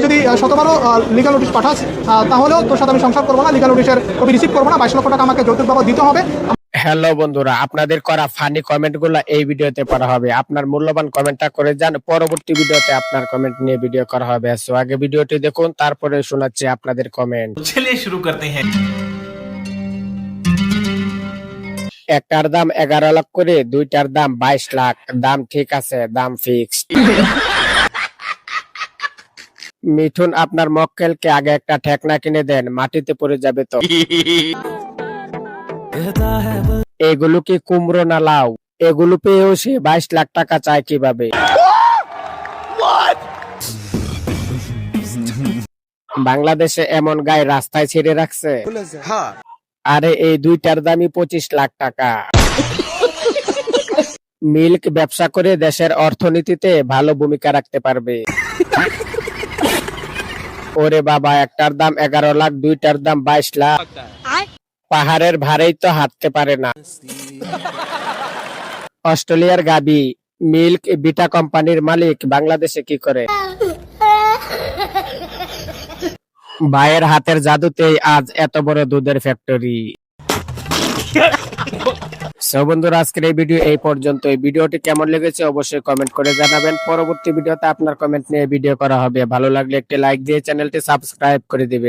যদি 17বার legal notice পাঠাস তাহলেও তোর সাথে আমি সংসার করবো না, লিগাল নোটিশের কপি রিসিভ করবো না, 22 লক্ষ টাকা আমাকে যৌতুক বাবদ দিতে হবে। হ্যালো বন্ধুরা, আপনাদের করা ফানি কমেন্ট গুলো এই ভিডিওতে পড়া হবে। আপনার মূল্যবান কমেন্টটা করে যান, পরবর্তী ভিডিওতে আপনার কমেন্ট নিয়ে ভিডিও করা হবে। সো আগে ভিডিওটি দেখুন, তারপরে শোনাচ্ছি আপনাদের কমেন্ট। चलिए शुरू करते हैं। একটার দাম 11 লাখ করে, দুইটার দাম 22 লাখ। দাম ঠিক আছে, দাম ফিক্সড। মিঠুন আপনার মক্কেলকে আগে একটা ঠেকনা কিনে দেন, মাটিতে পড়ে যাবে তো। এগুলো কি কুমড়ো না লাউ? এগুলো পেয়েও সে 22 লাখ টাকা চায় কিভাবে? বাংলাদেশে এমন গায়ে রাস্তায় ছেড়ে রাখছে। আরে এই দুইটার দামই 25 লাখ টাকা। মিল্ক ব্যবসা করে দেশের অর্থনীতিতে ভালো ভূমিকা রাখতে পারবে। ওরে বাবা, একটার দাম 11 লাখ, দুইটার দাম 22 লাখ। পাহাড়ের ভারেই তো হাঁটতে পারে না। অস্ট্রেলিয়ার গাবি মিল্ক বিটা কোম্পানির মালিক বাংলাদেশে কি করে? ভাইয়ের হাতের জাদুতেই আজ এত বড় দুধের ফ্যাক্টরি। সো বন্ধুরা, আজকের এই ভিডিও এই পর্যন্ত। এই ভিডিওটি কেমন লেগেছে অবশ্যই কমেন্ট করে জানাবেন। পরবর্তী ভিডিওতে আপনার কমেন্ট নিয়ে ভিডিও করা হবে। ভালো লাগলে একটি লাইক দিয়ে চ্যানেলটি সাবস্ক্রাইব করে দিবেন।